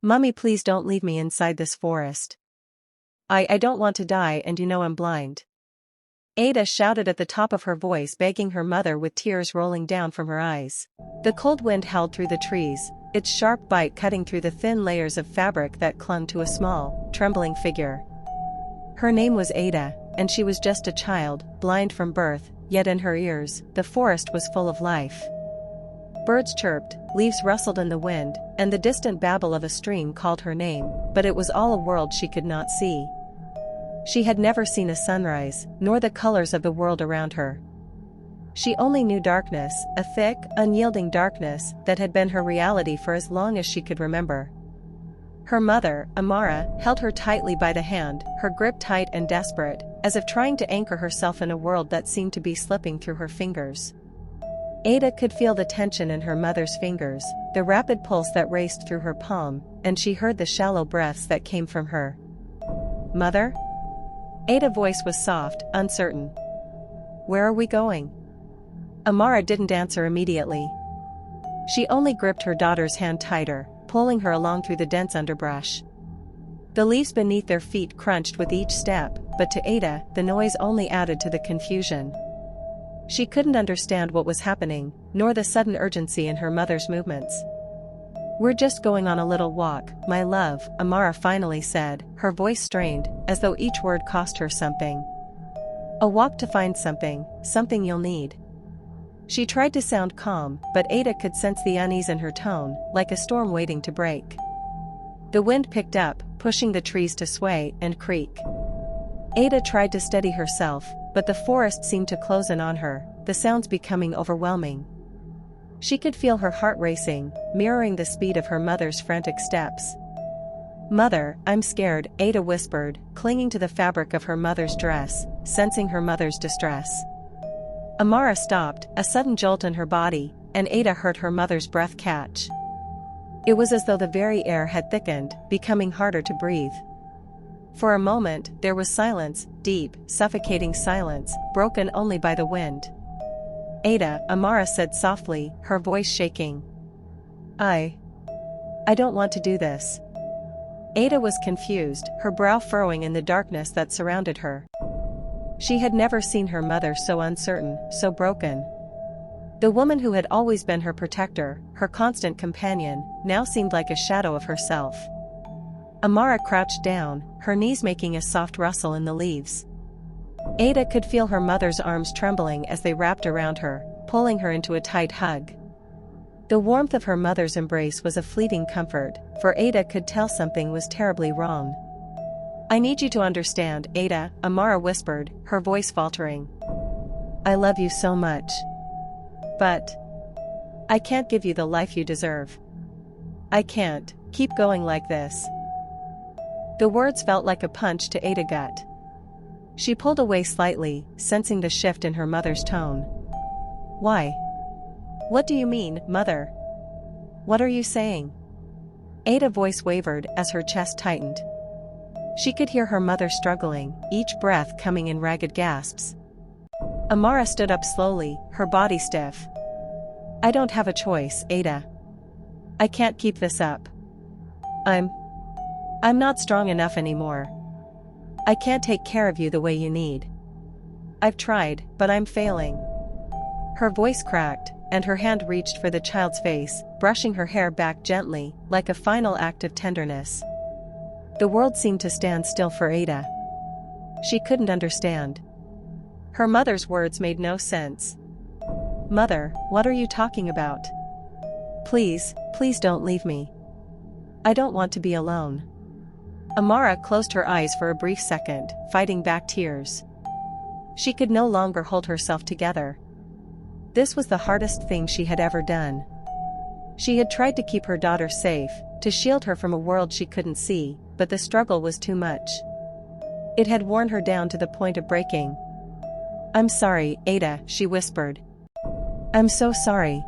Mummy, please don't leave me inside this forest. I don't want to die, and you know I'm blind. Ada shouted at the top of her voice, begging her mother with tears rolling down from her eyes. The cold wind howled through the trees, its sharp bite cutting through the thin layers of fabric that clung to a small, trembling figure. Her name was Ada, and she was just a child, blind from birth, yet in her ears, the forest was full of life. Birds chirped, leaves rustled in the wind, and the distant babble of a stream called her name, but it was all a world she could not see. She had never seen a sunrise, nor the colors of the world around her. She only knew darkness, a thick, unyielding darkness that had been her reality for as long as she could remember. Her mother, Amara, held her tightly by the hand, her grip tight and desperate, as if trying to anchor herself in a world that seemed to be slipping through her fingers. Ada could feel the tension in her mother's fingers, the rapid pulse that raced through her palm, and she heard the shallow breaths that came from her. "Mother?" Ada's voice was soft, uncertain. "Where are we going?" Amara didn't answer immediately. She only gripped her daughter's hand tighter, pulling her along through the dense underbrush. The leaves beneath their feet crunched with each step, but to Ada, the noise only added to the confusion. She couldn't understand what was happening, nor the sudden urgency in her mother's movements. "We're just going on a little walk, my love," Amara finally said, her voice strained, as though each word cost her something. "A walk to find something you'll need." She tried to sound calm, but Ada could sense the unease in her tone, like a storm waiting to break. The wind picked up, pushing the trees to sway and creak. Ada tried to steady herself, but the forest seemed to close in on her, the sounds becoming overwhelming. She could feel her heart racing, mirroring the speed of her mother's frantic steps. "Mother, I'm scared," Ada whispered, clinging to the fabric of her mother's dress, sensing her mother's distress. Amara stopped, a sudden jolt in her body, and Ada heard her mother's breath catch. It was as though the very air had thickened, becoming harder to breathe. For a moment, there was silence, deep, suffocating silence, broken only by the wind. "Ada," Amara said softly, her voice shaking. I don't want to do this." Ada was confused, her brow furrowing in the darkness that surrounded her. She had never seen her mother so uncertain, so broken. The woman who had always been her protector, her constant companion, now seemed like a shadow of herself. Amara crouched down, her knees making a soft rustle in the leaves. Ada could feel her mother's arms trembling as they wrapped around her, pulling her into a tight hug. The warmth of her mother's embrace was a fleeting comfort, for Ada could tell something was terribly wrong. "I need you to understand, Ada," Amara whispered, her voice faltering. "I love you so much. But I can't give you the life you deserve. I can't keep going like this." The words felt like a punch to Ada's gut. She pulled away slightly, sensing the shift in her mother's tone. "Why? What do you mean, Mother? What are you saying?" Ada's voice wavered as her chest tightened. She could hear her mother struggling, each breath coming in ragged gasps. Amara stood up slowly, her body stiff. "I don't have a choice, Ada. I can't keep this up. I'm not strong enough anymore. I can't take care of you the way you need. I've tried, but I'm failing." Her voice cracked, and her hand reached for the child's face, brushing her hair back gently, like a final act of tenderness. The world seemed to stand still for Ada. She couldn't understand. Her mother's words made no sense. "Mother, what are you talking about? Please don't leave me. I don't want to be alone." Amara closed her eyes for a brief second, fighting back tears. She could no longer hold herself together. This was the hardest thing she had ever done. She had tried to keep her daughter safe, to shield her from a world she couldn't see, but the struggle was too much. It had worn her down to the point of breaking. "I'm sorry, Ada," she whispered. "I'm so sorry."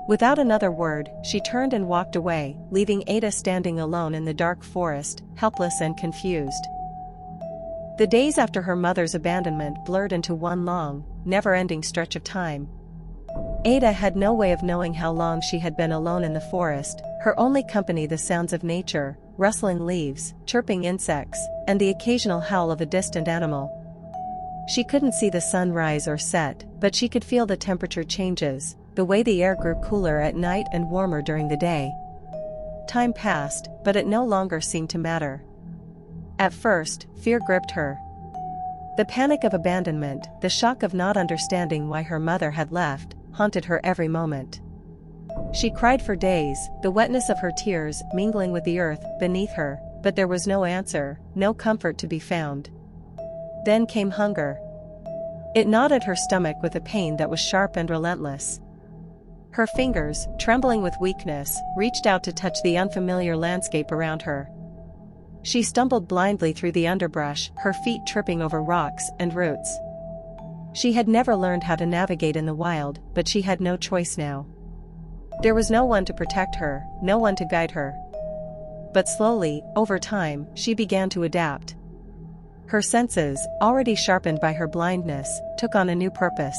Without another word, she turned and walked away, leaving Ada standing alone in the dark forest, helpless and confused. The days after her mother's abandonment blurred into one long, never-ending stretch of time. Ada had no way of knowing how long she had been alone in the forest, her only company the sounds of nature, rustling leaves, chirping insects, and the occasional howl of a distant animal. She couldn't see the sun rise or set, but she could feel the temperature changes, the way the air grew cooler at night and warmer during the day. Time passed, but it no longer seemed to matter. At first, fear gripped her. The panic of abandonment, the shock of not understanding why her mother had left, haunted her every moment. She cried for days, the wetness of her tears mingling with the earth beneath her, but there was no answer, no comfort to be found. Then came hunger. It gnawed at her stomach with a pain that was sharp and relentless. Her fingers, trembling with weakness, reached out to touch the unfamiliar landscape around her. She stumbled blindly through the underbrush, her feet tripping over rocks and roots. She had never learned how to navigate in the wild, but she had no choice now. There was no one to protect her, no one to guide her. But slowly, over time, she began to adapt. Her senses, already sharpened by her blindness, took on a new purpose.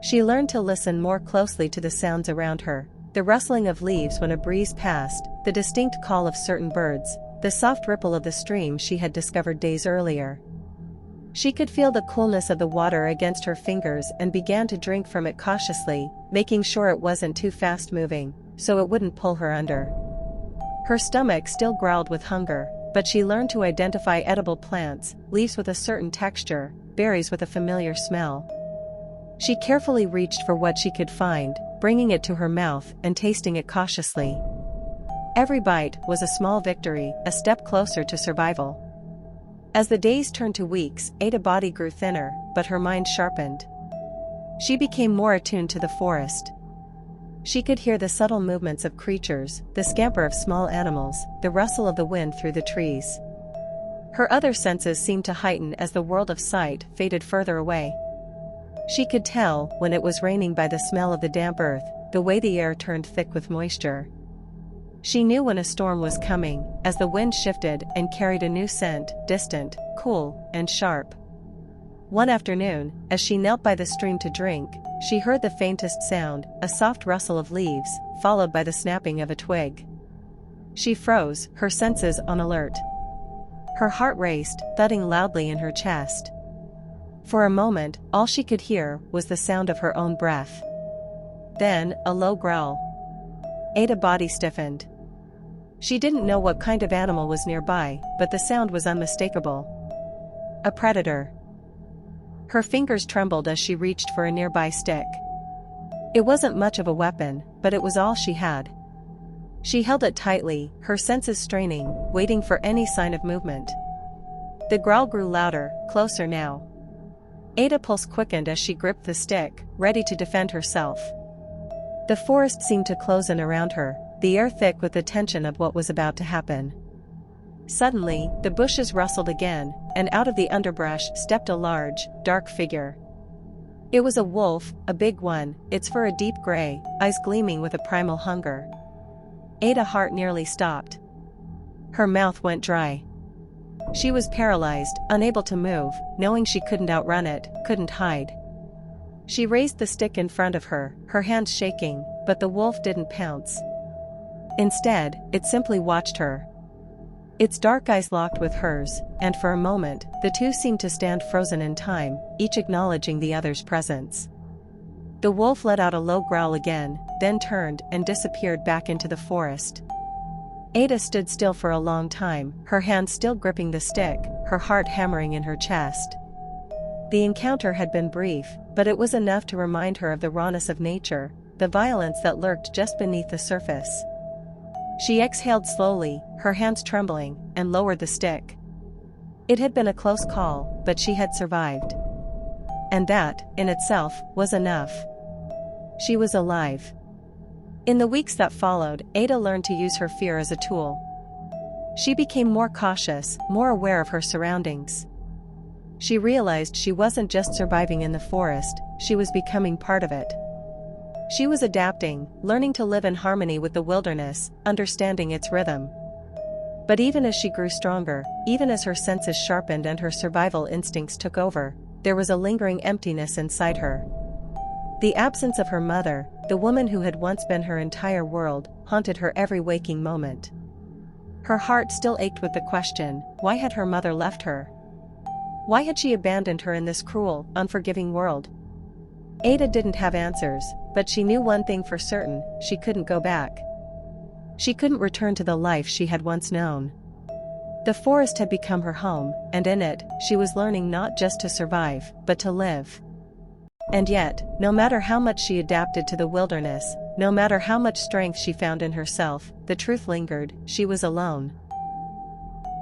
She learned to listen more closely to the sounds around her, the rustling of leaves when a breeze passed, the distinct call of certain birds, the soft ripple of the stream she had discovered days earlier. She could feel the coolness of the water against her fingers and began to drink from it cautiously, making sure it wasn't too fast-moving, so it wouldn't pull her under. Her stomach still growled with hunger, but she learned to identify edible plants, leaves with a certain texture, berries with a familiar smell. She carefully reached for what she could find, bringing it to her mouth and tasting it cautiously. Every bite was a small victory, a step closer to survival. As the days turned to weeks, Ada's body grew thinner, but her mind sharpened. She became more attuned to the forest. She could hear the subtle movements of creatures, the scamper of small animals, the rustle of the wind through the trees. Her other senses seemed to heighten as the world of sight faded further away. She could tell when it was raining by the smell of the damp earth, the way the air turned thick with moisture. She knew when a storm was coming, as the wind shifted and carried a new scent, distant, cool, and sharp. One afternoon, as she knelt by the stream to drink, she heard the faintest sound, a soft rustle of leaves, followed by the snapping of a twig. She froze, her senses on alert. Her heart raced, thudding loudly in her chest. For a moment, all she could hear was the sound of her own breath. Then, a low growl. Ada's body stiffened. She didn't know what kind of animal was nearby, but the sound was unmistakable. A predator. Her fingers trembled as she reached for a nearby stick. It wasn't much of a weapon, but it was all she had. She held it tightly, her senses straining, waiting for any sign of movement. The growl grew louder, closer now. Ada's pulse quickened as she gripped the stick, ready to defend herself. The forest seemed to close in around her, the air thick with the tension of what was about to happen. Suddenly, the bushes rustled again, and out of the underbrush stepped a large, dark figure. It was a wolf, a big one, its fur a deep gray, eyes gleaming with a primal hunger. Ada's heart nearly stopped. Her mouth went dry. She was paralyzed, unable to move, knowing she couldn't outrun it, couldn't hide. She raised the stick in front of her, her hands shaking, but the wolf didn't pounce. Instead, it simply watched her. Its dark eyes locked with hers, and for a moment, the two seemed to stand frozen in time, each acknowledging the other's presence. The wolf let out a low growl again, then turned and disappeared back into the forest. Ada stood still for a long time, her hand still gripping the stick, her heart hammering in her chest. The encounter had been brief, but it was enough to remind her of the rawness of nature, the violence that lurked just beneath the surface. She exhaled slowly, her hands trembling, and lowered the stick. It had been a close call, but she had survived. And that, in itself, was enough. She was alive. In the weeks that followed, Ada learned to use her fear as a tool. She became more cautious, more aware of her surroundings. She realized she wasn't just surviving in the forest, she was becoming part of it. She was adapting, learning to live in harmony with the wilderness, understanding its rhythm. But even as she grew stronger, even as her senses sharpened and her survival instincts took over, there was a lingering emptiness inside her. The absence of her mother, the woman who had once been her entire world, haunted her every waking moment. Her heart still ached with the question, why had her mother left her? Why had she abandoned her in this cruel, unforgiving world? Ada didn't have answers, but she knew one thing for certain: she couldn't go back. She couldn't return to the life she had once known. The forest had become her home, and in it, she was learning not just to survive, but to live. And yet, no matter how much she adapted to the wilderness, no matter how much strength she found in herself, the truth lingered: she was alone.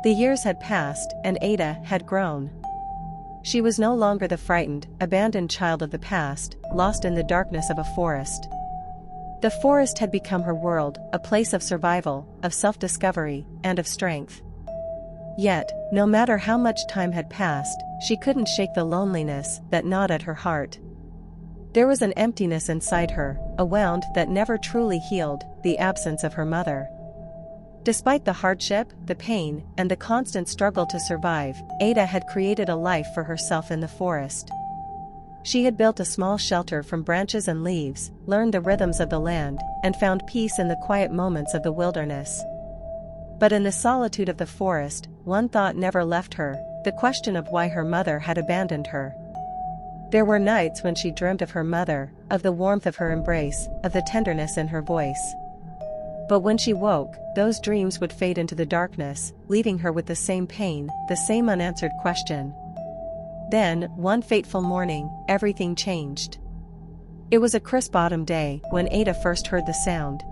The years had passed, and Ada had grown. She was no longer the frightened, abandoned child of the past, lost in the darkness of a forest. The forest had become her world, a place of survival, of self-discovery, and of strength. Yet, no matter how much time had passed, she couldn't shake the loneliness that gnawed at her heart. There was an emptiness inside her, a wound that never truly healed: the absence of her mother. Despite the hardship, the pain, and the constant struggle to survive, Ada had created a life for herself in the forest. She had built a small shelter from branches and leaves, learned the rhythms of the land, and found peace in the quiet moments of the wilderness. But in the solitude of the forest, one thought never left her: the question of why her mother had abandoned her. There were nights when she dreamed of her mother, of the warmth of her embrace, of the tenderness in her voice. But when she woke, those dreams would fade into the darkness, leaving her with the same pain, the same unanswered question. Then, one fateful morning, everything changed. It was a crisp autumn day when Ada first heard the sound.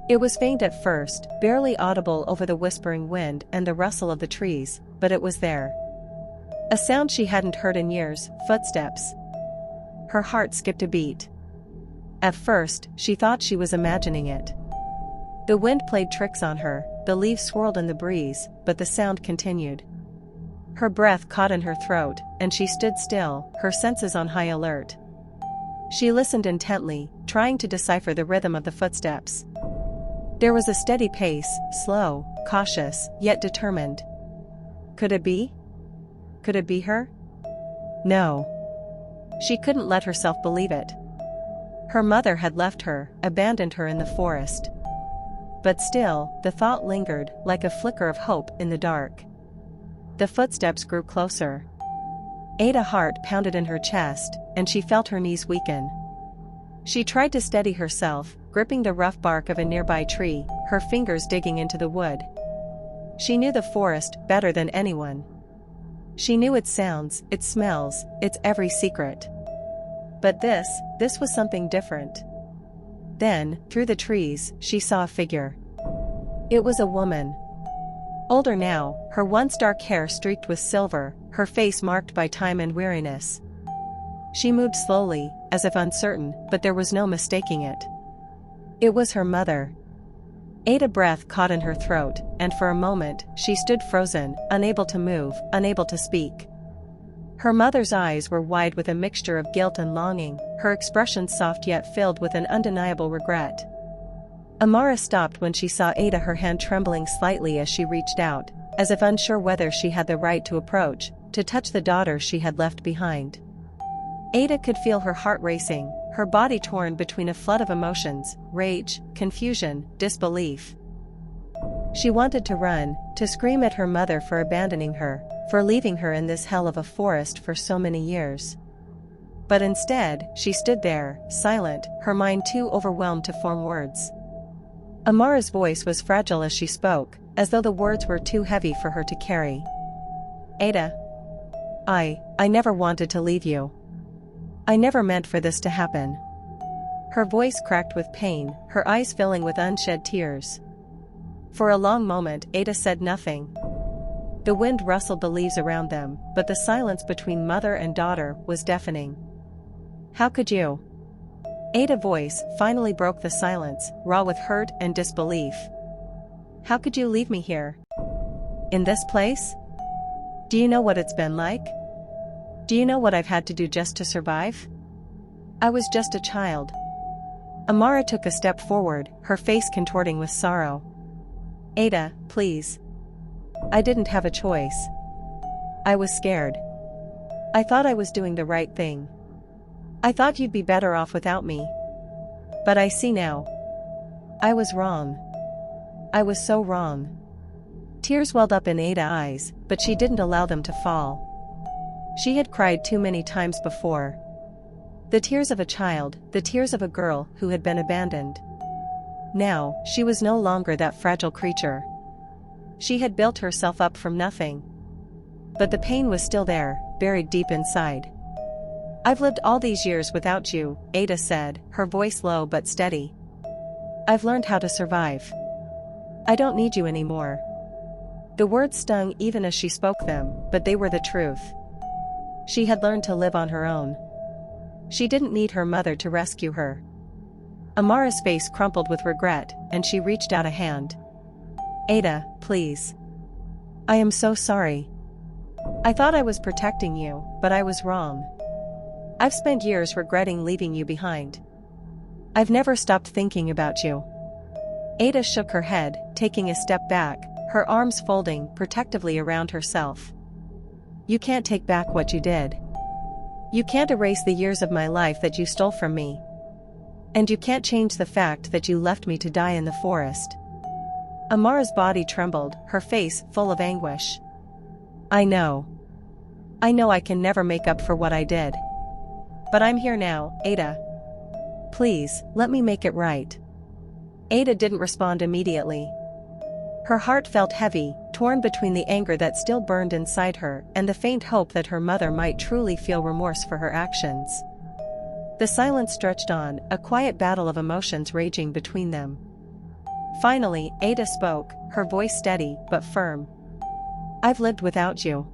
It was faint at first, barely audible over the whispering wind and the rustle of the trees, but it was there. A sound she hadn't heard in years: footsteps. Her heart skipped a beat. At first, she thought she was imagining it. The wind played tricks on her, the leaves swirled in the breeze, but the sound continued. Her breath caught in her throat, and she stood still, her senses on high alert. She listened intently, trying to decipher the rhythm of the footsteps. There was a steady pace, slow, cautious, yet determined. Could it be? Could it be her? No. She couldn't let herself believe it. Her mother had left her, abandoned her in the forest. But still, the thought lingered, like a flicker of hope in the dark. The footsteps grew closer. Ada's heart pounded in her chest, and she felt her knees weaken. She tried to steady herself, gripping the rough bark of a nearby tree, her fingers digging into the wood. She knew the forest better than anyone. She knew its sounds, its smells, its every secret. But this was something different. Then, through the trees, she saw a figure. It was a woman. Older now, her once dark hair streaked with silver, her face marked by time and weariness. She moved slowly, as if uncertain, but there was no mistaking it. It was her mother. Ada's breath caught in her throat, and for a moment, she stood frozen, unable to move, unable to speak. Her mother's eyes were wide with a mixture of guilt and longing, her expression soft yet filled with an undeniable regret. Amara stopped when she saw Ada, her hand trembling slightly as she reached out, as if unsure whether she had the right to approach, to touch the daughter she had left behind. Ada could feel her heart racing, her body torn between a flood of emotions: rage, confusion, disbelief. She wanted to run, to scream at her mother for abandoning her, for leaving her in this hell of a forest for so many years. But instead, she stood there, silent, her mind too overwhelmed to form words. Amara's voice was fragile as she spoke, as though the words were too heavy for her to carry. Ada. I never wanted to leave you. I never meant for this to happen. Her voice cracked with pain, her eyes filling with unshed tears. For a long moment, Ada said nothing. The wind rustled the leaves around them, but the silence between mother and daughter was deafening. How could you? Ada's voice finally broke the silence, raw with hurt and disbelief. How could you leave me here? In this place? Do you know what it's been like? Do you know what I've had to do just to survive? I was just a child. Amara took a step forward, her face contorting with sorrow. Ada, please. I didn't have a choice. I was scared. I thought I was doing the right thing. I thought you'd be better off without me. But I see now. I was wrong. I was so wrong. Tears welled up in Ada's eyes, but she didn't allow them to fall. She had cried too many times before. The tears of a child, the tears of a girl who had been abandoned. Now, she was no longer that fragile creature. She had built herself up from nothing. But the pain was still there, buried deep inside. I've lived all these years without you, Ada said, her voice low but steady. I've learned how to survive. I don't need you anymore. The words stung even as she spoke them, but they were the truth. She had learned to live on her own. She didn't need her mother to rescue her. Amara's face crumpled with regret, and she reached out a hand. Ada, please. I am so sorry. I thought I was protecting you, but I was wrong. I've spent years regretting leaving you behind. I've never stopped thinking about you. Ada shook her head, taking a step back, her arms folding protectively around herself. You can't take back what you did. You can't erase the years of my life that you stole from me. And you can't change the fact that you left me to die in the forest. Amara's body trembled, her face full of anguish. I know. I know I can never make up for what I did. But I'm here now, Ada. Please, let me make it right. Ada didn't respond immediately. Her heart felt heavy, torn between the anger that still burned inside her and the faint hope that her mother might truly feel remorse for her actions. The silence stretched on, a quiet battle of emotions raging between them. Finally, Ada spoke, her voice steady but firm. I've lived without you.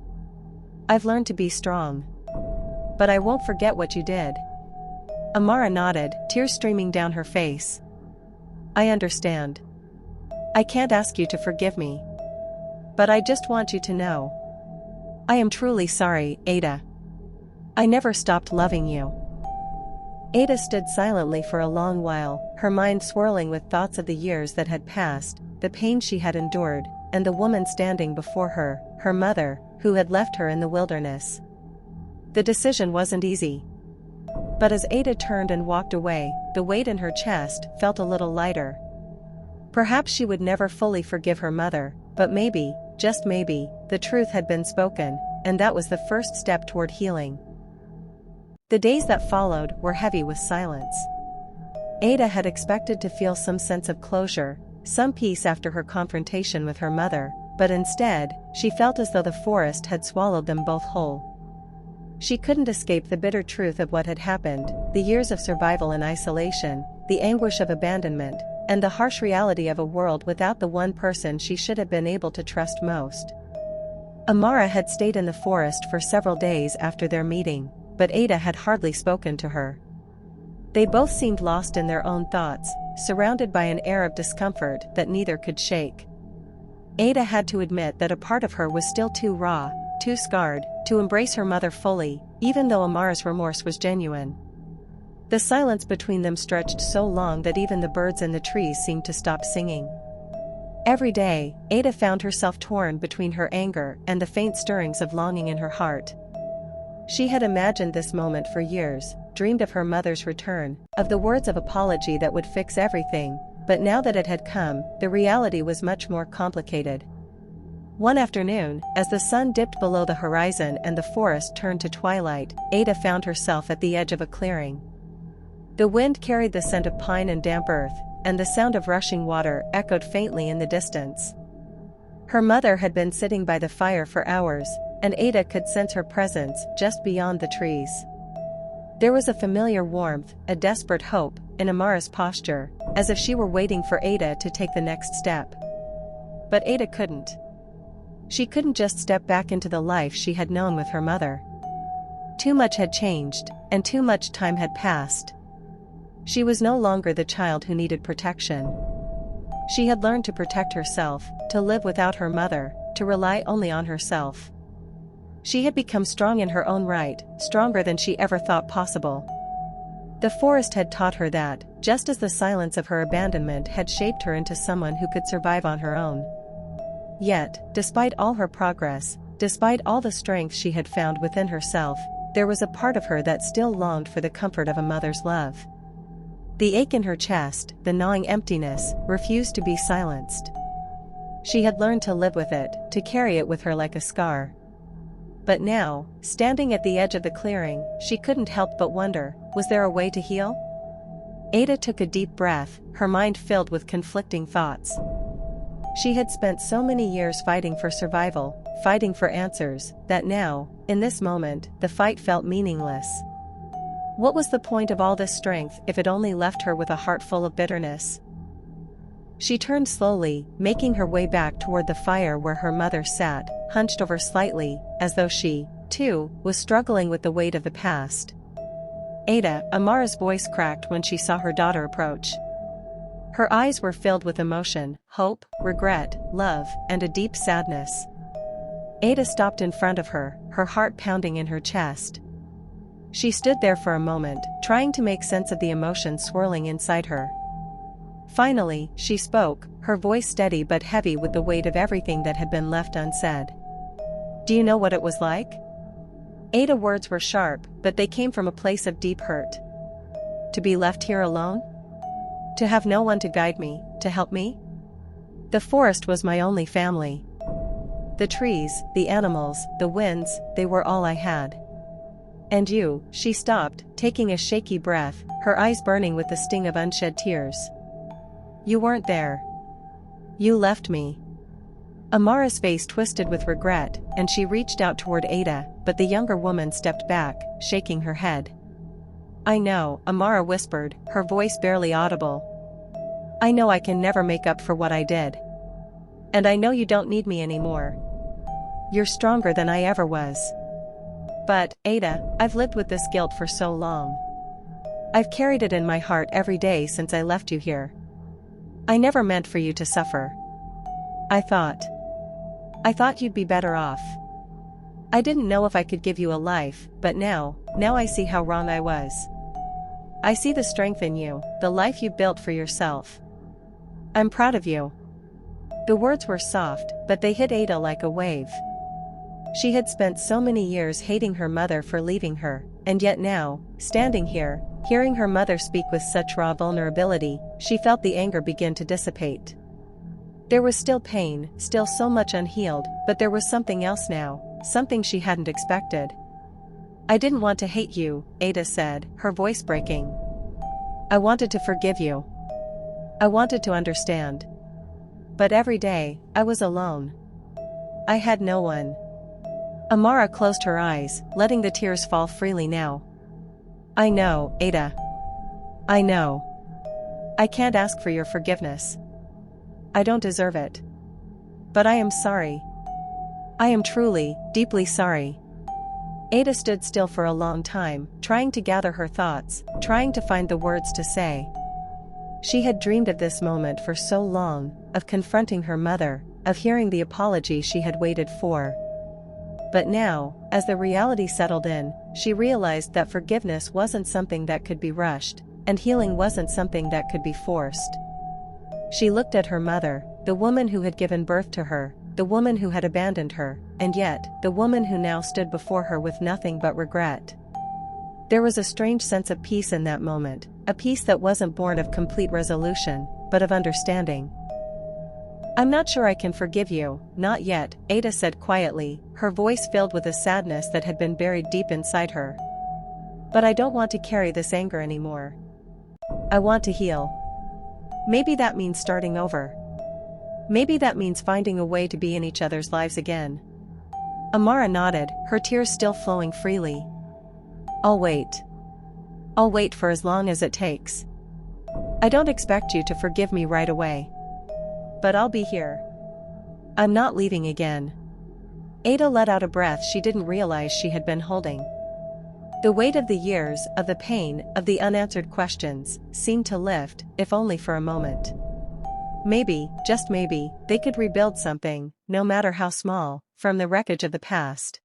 I've learned to be strong. But I won't forget what you did. Amara nodded, tears streaming down her face. I understand. I can't ask you to forgive me. But I just want you to know. I am truly sorry, Ada. I never stopped loving you. Ada stood silently for a long while, her mind swirling with thoughts of the years that had passed, the pain she had endured, and the woman standing before her, her mother, who had left her in the wilderness. The decision wasn't easy. But as Ada turned and walked away, the weight in her chest felt a little lighter. Perhaps she would never fully forgive her mother, but maybe, just maybe, the truth had been spoken, and that was the first step toward healing. The days that followed were heavy with silence. Ada had expected to feel some sense of closure, some peace after her confrontation with her mother, but instead, she felt as though the forest had swallowed them both whole. She couldn't escape the bitter truth of what had happened, the years of survival in isolation, the anguish of abandonment, and the harsh reality of a world without the one person she should have been able to trust most. Amara had stayed in the forest for several days after their meeting, but Ada had hardly spoken to her. They both seemed lost in their own thoughts, surrounded by an air of discomfort that neither could shake. Ada had to admit that a part of her was still too raw, too scarred, to embrace her mother fully, even though Amara's remorse was genuine. The silence between them stretched so long that even the birds in the trees seemed to stop singing. Every day, Ada found herself torn between her anger and the faint stirrings of longing in her heart. She had imagined this moment for years, dreamed of her mother's return, of the words of apology that would fix everything, but now that it had come, the reality was much more complicated. One afternoon, as the sun dipped below the horizon and the forest turned to twilight, Ada found herself at the edge of a clearing. The wind carried the scent of pine and damp earth, and the sound of rushing water echoed faintly in the distance. Her mother had been sitting by the fire for hours, and Ada could sense her presence just beyond the trees. There was a familiar warmth, a desperate hope, in Amara's posture, as if she were waiting for Ada to take the next step. But Ada couldn't. She couldn't just step back into the life she had known with her mother. Too much had changed, and too much time had passed. She was no longer the child who needed protection. She had learned to protect herself, to live without her mother, to rely only on herself. She had become strong in her own right, stronger than she ever thought possible. The forest had taught her that, just as the silence of her abandonment had shaped her into someone who could survive on her own. Yet, despite all her progress, despite all the strength she had found within herself, there was a part of her that still longed for the comfort of a mother's love. The ache in her chest, the gnawing emptiness, refused to be silenced. She had learned to live with it, to carry it with her like a scar. But now, standing at the edge of the clearing, she couldn't help but wonder, was there a way to heal? Ada took a deep breath, her mind filled with conflicting thoughts. She had spent so many years fighting for survival, fighting for answers, that now, in this moment, the fight felt meaningless. What was the point of all this strength if it only left her with a heart full of bitterness? She turned slowly, making her way back toward the fire where her mother sat, hunched over slightly, as though she, too, was struggling with the weight of the past. Ada, Amara's voice cracked when she saw her daughter approach. Her eyes were filled with emotion, hope, regret, love, and a deep sadness. Ada stopped in front of her, her heart pounding in her chest. She stood there for a moment, trying to make sense of the emotions swirling inside her. Finally, she spoke, her voice steady but heavy with the weight of everything that had been left unsaid. "Do you know what it was like?" Ada's words were sharp, but they came from a place of deep hurt. To be left here alone? To have no one to guide me, to help me? The forest was my only family. The trees, the animals, the winds, they were all I had. And you, she stopped, taking a shaky breath, her eyes burning with the sting of unshed tears. You weren't there. You left me. Amara's face twisted with regret, and she reached out toward Ada, but the younger woman stepped back, shaking her head. I know, Amara whispered, her voice barely audible. I know I can never make up for what I did. And I know you don't need me anymore. You're stronger than I ever was. But, Ada, I've lived with this guilt for so long. I've carried it in my heart every day since I left you here. I never meant for you to suffer. I thought you'd be better off. I didn't know if I could give you a life, but now I see how wrong I was. I see the strength in you, the life you built for yourself. I'm proud of you. The words were soft, but they hit Ada like a wave. She had spent so many years hating her mother for leaving her, and yet now, standing here, hearing her mother speak with such raw vulnerability, she felt the anger begin to dissipate. There was still pain, still so much unhealed, but there was something else now, something she hadn't expected. I didn't want to hate you, Ada said, her voice breaking. I wanted to forgive you. I wanted to understand. But every day, I was alone. I had no one. Amara closed her eyes, letting the tears fall freely now. I know, Ada. I know. I can't ask for your forgiveness. I don't deserve it. But I am sorry. I am truly, deeply sorry. Ada stood still for a long time, trying to gather her thoughts, trying to find the words to say. She had dreamed of this moment for so long, of confronting her mother, of hearing the apology she had waited for. But now, as the reality settled in, she realized that forgiveness wasn't something that could be rushed, and healing wasn't something that could be forced. She looked at her mother, the woman who had given birth to her, the woman who had abandoned her, and yet, the woman who now stood before her with nothing but regret. There was a strange sense of peace in that moment, a peace that wasn't born of complete resolution, but of understanding. I'm not sure I can forgive you, not yet, Ada said quietly, her voice filled with a sadness that had been buried deep inside her. But I don't want to carry this anger anymore. I want to heal. Maybe that means starting over. Maybe that means finding a way to be in each other's lives again. Amara nodded, her tears still flowing freely. I'll wait. I'll wait for as long as it takes. I don't expect you to forgive me right away. But I'll be here. I'm not leaving again. Ada let out a breath she didn't realize she had been holding. The weight of the years, of the pain, of the unanswered questions, seemed to lift, if only for a moment. Maybe, just maybe, they could rebuild something, no matter how small, from the wreckage of the past.